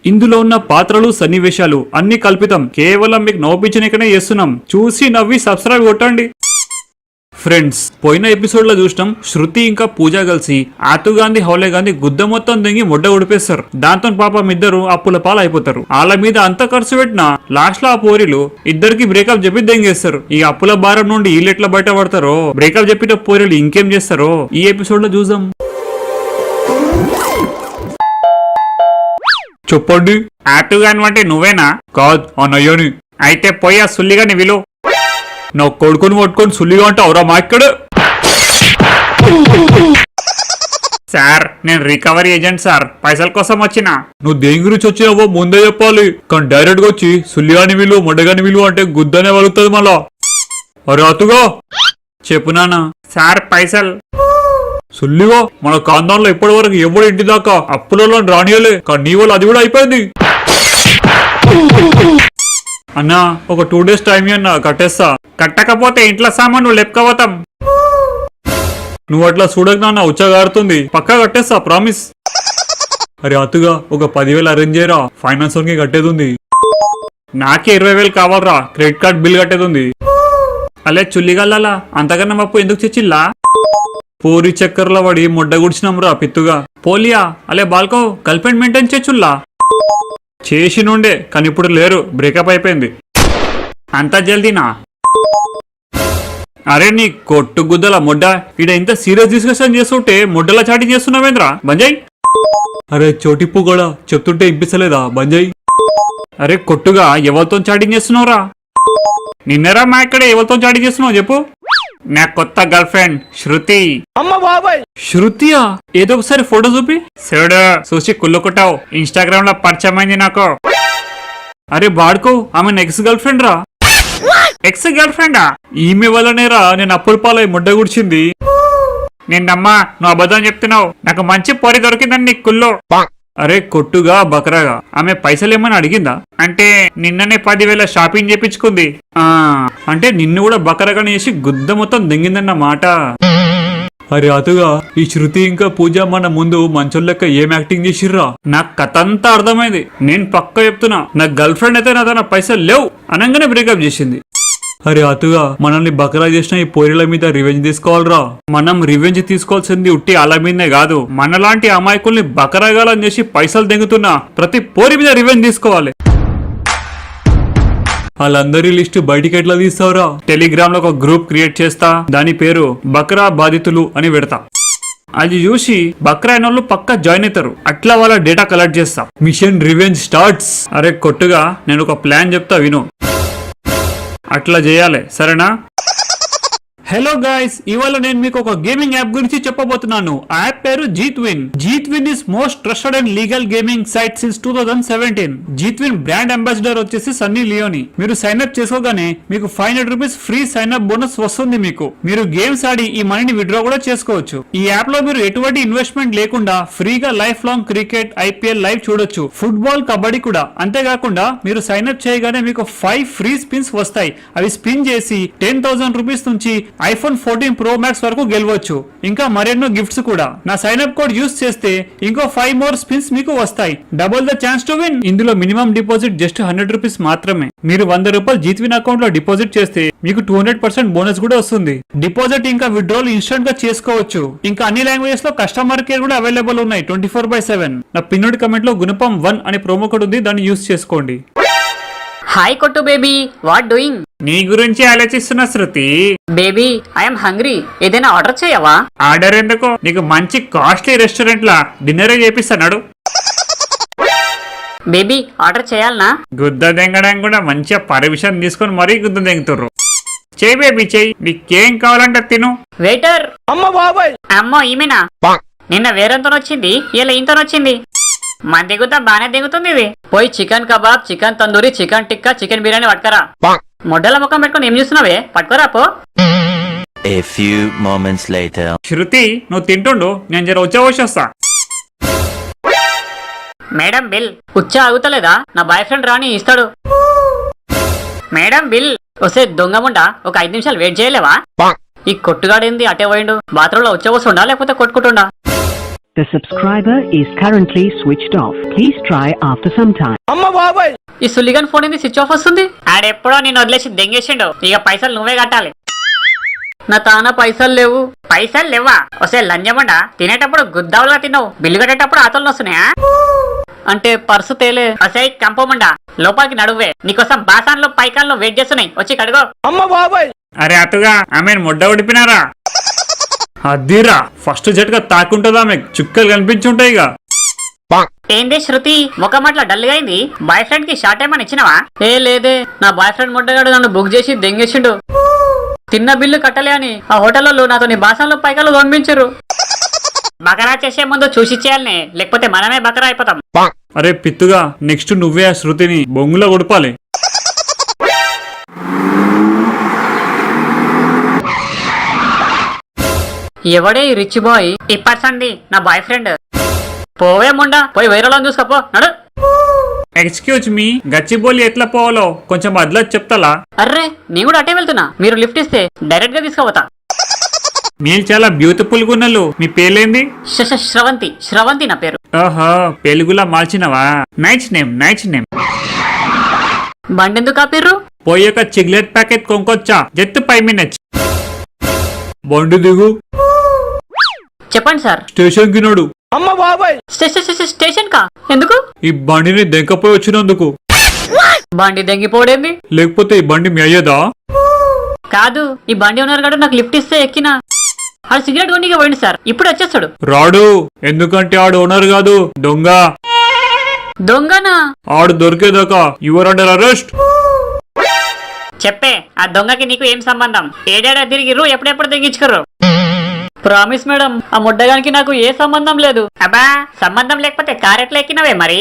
ఇందులో ఉన్న పాత్రలు సన్నివేశాలు అన్ని కల్పితం, కేవలం మీకు నవ్వించనికనే చేస్తున్నాం. చూసి నవ్వి సబ్స్క్రైబ్ కొట్టండి. ఫ్రెండ్స్, పోయిన ఎపిసోడ్ లో చూసినాం, శృతి ఇంకా పూజ కలిసి ఆతు గాంధీ హౌలే గాంధీ గుద్ద మొత్తం దింగి ముడ్డ ఉడిపేస్తారు. దాంతో పాపం ఇద్దరు అప్పుల పాలు అయిపోతారు. వాళ్ళ మీద అంత ఖర్చు పెట్టినా లాస్ట్ లో ఆ పోరీలు ఇద్దరికి బ్రేకప్ చెప్పి దెంగేస్తారు. ఈ అప్పుల భారం నుండి వీళ్ళు ఎట్లా బయట పడతారో, బ్రేకప్ చెప్పిన పోరీలు ఇంకేం చేస్తారో ఈ ఎపిసోడ్ లో చూద్దాం. చెప్పండి. ఆతుగాని అంటే నువ్వేనా? కాదు, అన్నయ్యని. అయితే పోయి ఆ సుల్లిగాని విలు. నా కొడుకుని పట్టుకొని సుల్లిగా అంటే అవరా మా ఇక్కడ. సార్, నేను రికవరీ ఏజెంట్ సార్, పైసల కోసం వచ్చిన. నువ్వు దేని గురించి వచ్చినావో ముందే చెప్పాలి, కానీ డైరెక్ట్ గా వచ్చి సుల్లిగాని విలు మొడ్డగాని విలు అంటే గుద్దనే వలుగుతుంది మళ్ళా. అరే అతుగా చెప్పు నాన్న. సార్ పైసలు. సుల్లిగా మన కాందాన్లో ఇప్పటి వరకు ఎవడు ఇంటి దాకా అప్పులలో రానియలే, కానీ నీ వల్ల అది కూడా అయిపోయింది. అన్నా, ఒక 2 days టైం అన్నా, కట్టేస్తా. కట్టకపోతే ఇంట్లో సామాను లెక్కవతాం. నువ్వు అట్లా చూడక నాన్న ఉచ్చగారుతుంది, పక్కా కట్టేస్తా, ప్రామిస్. అరే అతుగా ఒక 10,000 అరేంజ్ చేయరా, ఫైనాన్స్ కి కట్టేది. నాకే 20,000 కావాలరా, క్రెడిట్ కార్డ్ బిల్ కట్టేది. అలే చుల్లిగల్లా అంతకన్నా మప్పు ఎందుకు తెచ్చిల్లా? పూరి చక్కర్లో పడి మొడ్డ గుడిచినాంరా పిత్తుగా. పోలియా అలే బాల్కో గర్ల్ ఫ్రెండ్ మెయింటైన్ చేచుల్లా. చేసి నుండే, కానీ ఇప్పుడు లేరు, బ్రేకప్ అయిపోయింది. అంత జల్దీనా? అరే నీ కొట్టు గుద్దల మొడ్డ, ఇడ ఇంత సీరియస్ డిస్కషన్ చేస్తుంటే మొడ్డలా చాటింగ్ చేస్తున్నావేంద్రా, బంజాయ్. అరే చోటిప్పు కూడా చెప్తుంటే ఇప్పించలేదా, బంజాయ్. అరే కొట్టుగా ఎవరితో చాటింగ్ చేస్తున్నావురా? నిన్నరా మా ఇక్కడ ఎవరితో చాటింగ్ చేస్తున్నావు చెప్పు. నా కొత్త గర్ల్ ఫ్రెండ్ శృతి. అమ్మ బాబాయ్, శృతియా? ఏదో ఒకసారి ఫోటో చూపి. చూడు, చూసి కుళ్ళుకుంటావు. ఇన్స్టాగ్రామ్ లో పరిచయం అయింది నాకు. అరే బాడుకో, ఆమె ఎక్స్ గర్ల్ ఫ్రెండ్ రా. ఎక్స్ గర్ల్ ఫ్రెండా? ఈమె వల్లనేరా నేను అప్పుల పాలై ముడ్డ గుడిచింది. నిన్నమ్మా, నువ్వు అబద్ధం చెప్తున్నావు. నాకు మంచి పొరి దొరికిందని నీకు కుల్లో. అరే కొట్టుగా బకరాగా, ఆమె పైసలు ఏమని అడిగిందా? అంటే నిన్ననే 10,000 షాపింగ్ చేపించుకుంది. అంటే నిన్ను కూడా బకరగానే చేసి గుద్ద మొత్తం దింగిందన్న మాట. అరే అతుగా, ఈ శృతి ఇంకా పూజ మన ముందు మంచోళ్ళ లెక్క ఏం యాక్టింగ్ చేసిర్రా? నాకు కథ అంతా అర్థమైంది. నేను పక్క చెప్తున్నా, నా గర్ల్ ఫ్రెండ్ అయితే నా తన పైసలు లేవు అనగానే బ్రేకప్ చేసింది. అరే అతుగా, మనల్ని బకరా చేసిన ఈ పోరీల మీద రివెంజ్ తీసుకోవాలరా. మనం రివెంజ్ తీసుకోవాల్సింది ఉట్టి అలా మీదనే కాదు, మనలాంటి అమాయకుల్ని బకరాగాలని చేసి పైసలు దెంగుతున్నా ప్రతి పోరి మీద రివెంజ్ తీసుకోవాలి. వాళ్ళందరి లిస్టు బయటికి ఎట్లా తీస్తావురా? టెలిగ్రామ్ లో ఒక గ్రూప్ క్రియేట్ చేస్తా, దాని పేరు బకరా బాధితులు అని పెడతా. అది చూసి బక్రా అయిన పక్కా జాయిన్ అవుతారు. అట్లా వాళ్ళ డేటా కలెక్ట్ చేస్తా. Mission revenge starts. అరే కొట్టుగా, నేను ఒక ప్లాన్ చెప్తా విను. అట్లా చేయాలి, సరేనా? హలో గాయ్స్, ఇవాళ నేను మీకు ఒక గేమింగ్ యాప్ గురించి చెప్పబోతున్నాను. ఆ యాప్ పేరు Jeetwin. Jeetwin is most trusted and legal gaming site since 2017. Jeetwin brand ambassador వచ్చేసి సన్నీ లియోని. మీరు సైన్ అప్ చేసుకోగానే మీకు 500 rupees free sign up bonus వస్తుంది. మీరు గేమ్స్ ఆడి ఈ మనీని విత్డ్రా కూడా చేసుకోవచ్చు. ఈ యాప్ లో మీరు ఎటువంటి ఇన్వెస్ట్మెంట్ లేకుండా ఫ్రీగా life long cricket, IPL live చూడొచ్చు, ఫుట్బాల్, కబడ్డీ కూడా. అంతేకాకుండా మీరు సైన్ అప్ చేయగానే మీకు 5 ఫ్రీ స్పిన్స్ వస్తాయి. అవి స్పిన్ చేసి 10,000 రూపీస్ నుంచి iPhone 14 Pro Max వరకు గెలవచ్చు. ఇంకా మరెన్నో గిఫ్ట్స్ కూడా. నా సైన్ అప్ కోడ్ యూస్ చేస్తే ఇంకో 5 మోర్ స్పిన్స్ మీకు వస్తాయి. Double the chance to win. ఇందులో మినిమం డిపాజిట్ జస్ట్ 100 రూపీస్ మాత్రమే. మీరు 100 రూపాయలు జీత్విన్ అకౌంట్ లో డిపాజిట్ చేస్తే మీకు 200% బోనస్ కూడా వస్తుంది. డిపాజిట్ ఇంకా విత్డ్రాల్ ఇన్స్టెంట్ గా చేసుకోవచ్చు. ఇంకా అన్ని లాంగ్వేజెస్ లో కస్టమర్ కేర్ కూడా అవైలబుల్ ఉన్నాయి 24/7. నా పిన్నోడ్ కమెంట్ లో గుణపం 1 అనే ప్రోమో కోడ్ ఉంది, దాన్ని యూస్ చేసుకోండి. హాయ్ కొట్టు బేబీ, వాట్ డూయింగ్? నీ గురించి ఆలోచిస్తున్నా శృతి. Baby, I'm hungry. ఏదైనా ఆర్డర్ చేయవా? ఆర్డర్ ఎందుకు? నీకు మంచి కాస్ట్లీ రెస్టారెంట్ లా డిన్నర్ చేపిస్తాడు. బేబీ, ఆర్డర్ చేయాలనా? గుద్ద దెంగడం కూడా మంచిగా పర్మిషన్ తీసుకొని మరీ గుద్ద దెంగుతుర్రు. చేయి బేబీ, చేయి. నీకేం కావాలంటే తిను. వెయిటర్. అమ్మ బాబాయ్. అమ్మో ఈమెనా? నిన్న వేరంతో వచ్చింది, ఇలా ఇంతో వచ్చింది. మన దిగుతా బానే దిగుతుంది ఇది. పోయి chicken kebab, chicken tandoori, chicken tikka, chicken biryani పట్టుకరా. మొడ్డల ముఖం పెట్టుకుని ఏం చూస్తున్నావే? పట్టుకోరా పో. A few moments later. శృతి, నువ్వు తింటుండు, నేను జర వచ్చేస్తా. Madam bill. ఉచ్చా ఆగుతలేదా? నా బాయ్ ఫ్రెండ్ రాని ఇస్తాడు. Madam bill. వస్తే దొంగముండా, ఒక 5 నిమిషాలు వెయిట్ చేయలేవా? ఈ కొట్టుగాడేంది అటే పోయిండు? బాత్రూమ్ లో వచ్చేవస్తుండా లేకపోతే కొట్టుకుంటుండా? The subscriber is currently switched off. Please try after some time. ఈ సులిగన్ ఫోన్ ఏంది స్విచ్ ఆఫ్ వస్తుంది. ఆడెప్పుడో నేను వదిలేసి దెంగేసిండు. ఇక పైసలు నువ్వే కట్టాలి. నా తాన పైసలు లేవు. పైసలు లేవా? వస్తే లంజమండ తినేటప్పుడు గుద్దావులుగా తిన్నావు, బిల్లు కట్టేటప్పుడు ఆతలు వస్తున్నాయా? అంటే పర్సు తేలే. అసే కంపమండ లోపలికి నడువే, నీకోసం బాసాన్లు పైకాన్లు వెయిట్ చేస్తున్నాయి, వచ్చి కడుగో. అరే అతుగా ఆమె మొడ్డ ఉడిపినారా? అద్దీరా ఫస్ట్ జట్గా తాకుంటుందా ఆమె, చుక్కలు కనిపించుంటాయి ఇక. ఏంది శృతి ముఖం అట్లా డల్గా అయింది? బాయ్ ఫ్రెండ్ కి షార్ట్ ఏమని ఇచ్చినవా? ఏ లేదే, నా బాయ్ ఫ్రెండ్ మొడ్డగాడు నన్ను బుక్ చేసి దెంగేసిండు. తిన్న బిల్లు కట్టలే అని ఆ హోటల్లో నాతో నీ బాసంలో పైకలు పంపించరు. బకరా చేసే ముందు చూసి చేయాలనే, లేకపోతే మనమే బకరా అయిపోతాం. అరే పిత్తుగా నెక్స్ట్ నువ్వే ఆ శృతిని బొంగులో కొడపాలి. ఎవడే ఈ రిచ్ బాయ్? ఇప్పర్సండి నా బాయ్ ఫ్రెండ్. పోవే ముండా, పోయి వైరల్ చూసుకోపో, నడు. ఎక్స్క్యూజ్ మీ, గచ్చిబౌలి ఎట్లా పోవాలో కొంచెం అట్లా చెప్తాలా? అర్రే నేను కూడా అటే వెళ్తున్నా, మీరు లిఫ్ట్ ఇస్తే డైరెక్ట్ గా తీసుకోపోతా. మీరు చాలా బ్యూటిఫుల్ గా ఉన్నారు. మీ పేలేంది? శ్రవంతి. శ్రవంతి నా పేరు. ఓహో పెలుగులా మార్చినవా? Nice name, nice name. బండెందుకు ఆపిర్రు? పోయాక చిగ్లెట్ ప్యాకెట్ కొనుక్కొచ్చా, జస్ట్ 5 minutes. బండి దిగు. చెప్పండి సార్. స్టేషన్ కి నడు. స్టేషన్ కా? ఎందుకు? ఈ బండిని దెంకపోయి వచ్చినందుకు. బండి దెంగిపోడేంది? లేకపోతే ఈ బండి మీ అయ్యేదా? కాదు, ఈ బండి ఓనర్ గారు నాకు లిఫ్ట్ ఇస్తే ఎక్కినా. ఆడు సిగరెట్ కొనిగా పోయింది సార్, ఇప్పుడు వచ్చేస్తాడు. రాడు, ఎందుకంటే ఆడు ఓనర్ కాదు, దొంగ. దొంగనా? ఆడు దొరికేదాకా యువర్ అండర్ అరెస్ట్. చెప్పే, ఆ దొంగకి నీకు ఏం సంబంధం? ఏడేడా తిరిగిర్రు, ఎప్పుడెప్పుడు తెగించుకర్రు? ప్రామిస్ మేడం, ఆ ముడ్డగానికి నాకు ఏ సంబంధం లేదు. అబ్బా, సంబంధం లేకపోతే కార్ ఎట్లా ఎక్కినవే మరి?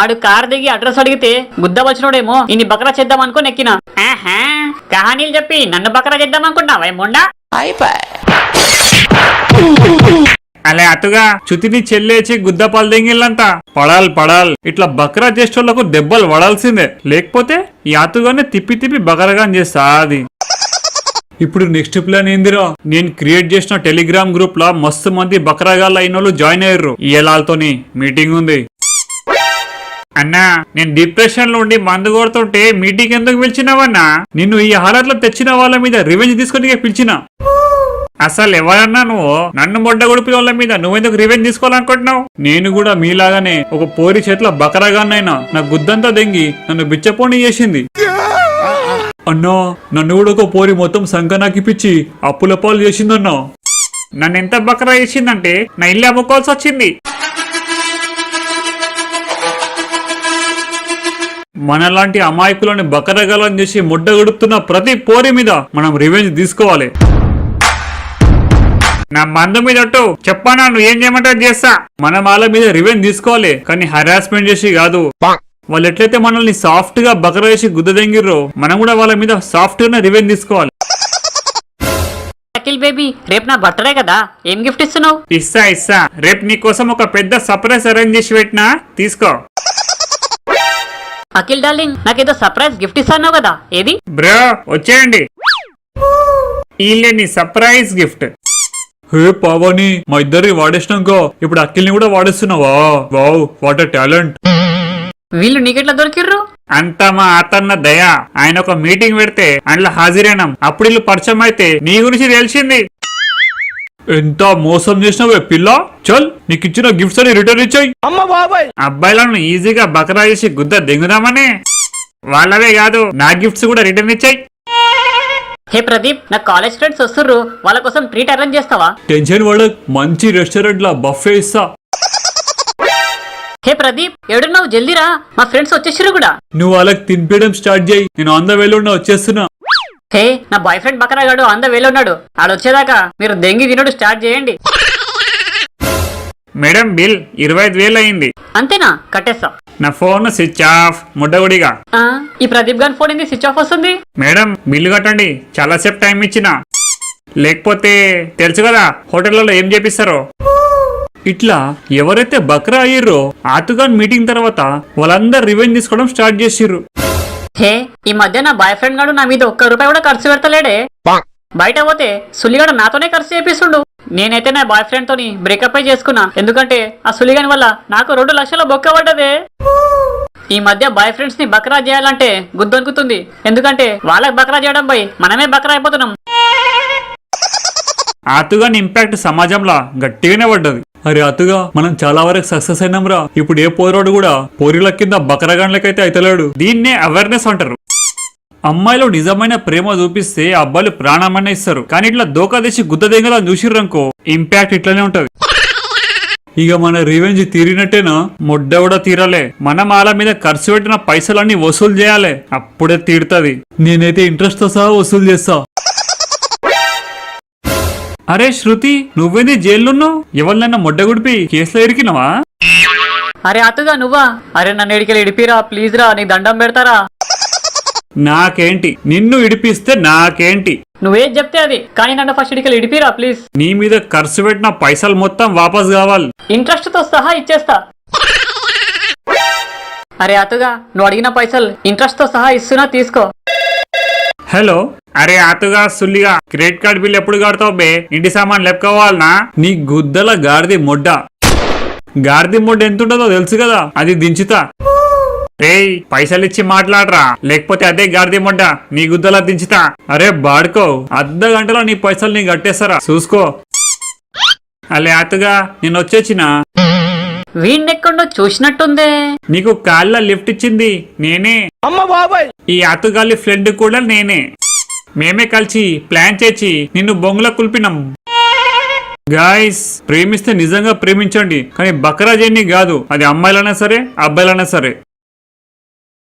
ఆడు కార్ దిగి అడ్రస్ అడిగితే గుద్ద వచ్చినోడేమో ఇన్ని బకరా చేద్దాం అనుకుని ఎక్కినా. కహానీలు చెప్పి నన్ను బకరా చేద్దాం అనుకుంటున్నావా ముండా? అలే అటుగా చుతిని చెల్లేచి గుద్ద పాలు దెంగిళ్ళంతా పడాల్ ఇట్లా బకరా చేసేటోళ్లకు దెబ్బలు పడాల్సిందే, లేకపోతే ఈ అతుగానే తిప్పి తిప్పి బకరగాని చేస్తా అది. ఇప్పుడు నెక్స్ట్ ప్లాన్ ఏందిరా? నేను క్రియేట్ చేసిన టెలిగ్రామ్ గ్రూప్ లా మస్తు మంది బకరాగాళ్ళ అయిన వాళ్ళు జాయిన్ అయ్యారు. ఇయలాలతోని మీటింగ్ ఉంది. అన్నా నేను డిప్రెషన్ లో ఉండి మందు కొడుతుంటే మీటింగ్ ఎందుకు పిలిచినావన్నా? నిన్ను ఈ హాలట్లో తెచ్చిన వాళ్ళ మీద రివెంజ్ తీసుకొని పిలిచిన. అసలు ఎవరన్నా నువ్వు నన్ను మొడ్డ కొడిపి వాళ్ళ మీద నువ్వెందుకు రివెంజ్ తీసుకోవాలనుకుంటున్నావు? నేను కూడా మీలాగానే ఒక పోరి చేతిలో బకరాగానైనా నా గుద్దంతా దెంగి నన్ను బిచ్చపోని చేసింది. అన్నా నన్ను కూడా ఒక పోరి మొత్తం సంకనాకిపిచ్చి అప్పుల పాలు చేసిందన్నా. నన్ను ఎంత బకరా చేసిందంటే నా ఇల్లు అమ్ముకోవాల్సి వచ్చింది. మనలాంటి అమాయకులని బకరగలని చేసి ముడ్డ గడుపుతున్న ప్రతి పోరి మీద మనం రివెంజ్ తీసుకోవాలి. నా మందు మీద చెప్పానా, నువ్వు ఏం చేయమంటారు చేస్తా. మనం వాళ్ళ మీద రివెంజ్ తీసుకోవాలి, కానీ హరాస్మెంట్ చేసి కాదు. వాళ్ళు ఎట్లయితే మనల్ని సాఫ్ట్ గా బకర వేసి గుద్దదెంగిర్రో మనం కూడా వాళ్ళ మీద సాఫ్ట్ గానే రివెంజ్ తీసుకోవాలి. అఖిల్ బేబీ, రేపు నా బర్త్డే కదా, ఏం గిఫ్ట్ ఇస్తున్నావు? ఇస్తా రేపు నీ కోసం ఒక పెద్ద సర్ప్రైజ్ అరేంజ్ చేసి పెట్టినా, తీసుకో. అఖిల్ డార్లింగ్, నాకేదో సర్ప్రైజ్ గిఫ్ట్ ఇస్తాను కదా, ఏది? బ్రో వచ్చేయండి, ఈలే నీ సర్ప్రైజ్ గిఫ్ట్. హే పావని, మా ఇద్దరిని వాడేసినాక ఇప్పుడు అఖిల్ని కూడా వాడేస్తున్నావా? Wow, what a talent. వీళ్ళు నీకెట్లా దొరికిర్రు? అంతా మా అతన్న దయ. ఆయన ఒక మీటింగ్ పెడితే అందులో హాజరైనాం. అప్పుడు ఇల్లు పరిచయం అయితే నీ గురించి తెలిసింది. ఎంత మోసం చేసినావే పిల్ల. చల్, నీకు ఇచ్చిన గిఫ్ట్స్ అని రిటర్న్ ఇచ్చాయి. అబ్బాయిలను ఈజీగా బకరా చేసి గుద్ద దెంగుదామని. వాళ్ళవే కాదు, నా గిఫ్ట్స్ కూడా రిటర్న్ ఇచ్చాయి. హే ప్రదీప్, నా కాలేజ్ ఫ్రెండ్స్ వస్తుర్రు, వాళ్ళ కోసం ట్రీట్ అరేంజ్ చేస్తావా? టెన్షన్ పడక్, మంచి రెస్టారెంట్ లా బఫే ఇస్తా. హే ప్రదీప్, ఎడున్నావు? జల్దీరా, మా ఫ్రెండ్స్ వచ్చేసిరు కూడా. నువ్వు వాళ్ళకి తినిపించడం స్టార్ట్ చేయి, నేను ఆన్ ద వేలో వచ్చేస్తున్నా. హే, నా బాయ్ ఫ్రెండ్ బకరాగాడు ఆన్ ద వేలో ఉన్నాడు, ఆడొచ్చేదాకా మీరు దెంగి తినడు స్టార్ట్ చేయండి. మేడం బిల్ 25,000 అయింది. అంతేనా? కట్టేస్తా. నా ఫోన్ స్విచ్ ఆఫ్ ముడ్డగుడిగా. ఈ ప్రదీప్ గారి ఫోన్ ఏంది స్విచ్ ఆఫ్ వస్తుంది? మేడం బిల్లు కట్టండి, చాలా సేపు టైం ఇచ్చిన, లేకపోతే తెలుసు కదా హోటళ్లలో ఏం చేపిస్తారో. ఇట్లా ఎవరైతే బక్రా అయ్యారో ఆతుగాన్ మీటింగ్ తర్వాత వాళ్ళందరూ రివెంజ్ తీసుకోవడం స్టార్ట్ చేసిర్రు. హే, ఈ మధ్య నా బాయ్ ఫ్రెండ్ గాడు నా మీద ఒక్క రూపాయి కూడా ఖర్చు పెడతలేడే. బయట పోతే సుల్లిగాడు నాతోనే ఖర్చు చేపిస్తుండు. నేనైతే నా బాయ్ ఫ్రెండ్ తోని బ్రేకప్ అయి చేసుకున్నా. ఎందుకంటే ఆ సులిగాని వల్ల నాకు 2 లక్షల బొక్క పడ్డదే. ఈ మధ్య బాయ్ ఫ్రెండ్స్ ని బకరా చేయాలంటే గుద్దనుకుతుంది. ఎందుకంటే వాళ్ళకి బకరా చేయడం పోయి మనమే బకరా అయిపోతున్నాం. అతుగాని ఇంపాక్ట్ సమాజంలో గట్టిగానే పడ్డది. అరే అతుగా మనం చాలా వరకు సక్సెస్ అయినాం రా. ఇప్పుడు ఏ పోరోడు కూడా పోరీల కింద బకరగాండ్లకైతే అయితలేడు. దీన్నే అవేర్నెస్ అంటారు. అమ్మాయిలో నిజమైన ప్రేమ చూపిస్తే అబ్బాయిలు ప్రాణామన్నా ఇస్తారు. కానీ ఇట్లా దోకా తెచ్చి గుద్ద దెంగలా చూసిర్రనుకో ఇంపాక్ట్ ఇట్లానే ఉంటది. ఇక మన రివెంజ్ తీరినట్టేనా? మొడ్డ కూడా తీరాలే. మనం వాళ్ళ మీద ఖర్చు పెట్టిన పైసలన్నీ వసూలు చేయాలి. అప్పుడే తీరుతుంది. నేనైతే ఇంట్రెస్ట్ తో సహా వసూలు చేస్తా. అరే శృతి, నువ్వేంది జైల్లోన్నావు? ఎవరినైనా మొడ్డ గుడిపి కేసులో ఇరికినవా? అరే అతుగా నువ్వా? అరే నన్ను ఎడికెళ్ళి ఇడిపిరా ప్లీజ్ రా, నీ దండం పెడతారా. నాకేంటి, నిన్ను ఇడిపిస్తే నాకేంటి? నువ్వేం చెప్తే అది, కానీ నన్ను ఫస్ట్ ఇడికెళ్ళి ఇడిపిరా ప్లీజ్. నీ మీద ఖర్చు పెట్టిన పైసలు మొత్తం వాపస్ కావాలి. ఇంట్రెస్ట్ తో సహా ఇచ్చేస్తా. అరే అతుగా, నువ్వు అడిగిన పైసలు ఇంట్రెస్ట్ తో సహా ఇస్తున్నా, తీసుకో. హలో, అరే అతుగా సుల్లిగా క్రెడిట్ కార్డ్ బిల్ ఎప్పుడు కడతావు బే? ఇంటి సామాన్ లెక్కోవాలనా? నీ గుద్దల గాడిది మొడ్డ. గాడిది మొడ్డ ఎంత ఉంటుందో తెలుసు కదా, అది దించుతా. రేయ్ పైసలు ఇచ్చి మాట్లాడరా, లేకపోతే అదే గాడిది మొడ్డ నీ గుద్దలా దించుతా. అరే బాడుకో, అర్ధ గంటలో నీ పైసలు నీ కట్టేస్తారా, చూసుకో. అలే అతుగా, నేను వచ్చేసిన. వీణెక్కడో చూసినట్టుందే. నీకు కాళ్ళ లిఫ్ట్ ఇచ్చింది నేనే. అమ్మ బాబాయ్, ఈ అతుగాలి ఫ్రెండ్ కూడా నేనే. మేమే కలిసి ప్లాన్ చేసి నిన్ను బొంగులో కుల్పినాం. గాయస్, ప్రేమిస్తే నిజంగా ప్రేమించండి, కానీ బకరా జర్నీ కాదు. అది అమ్మాయిలైనా సరే అబ్బాయిలైనా సరే.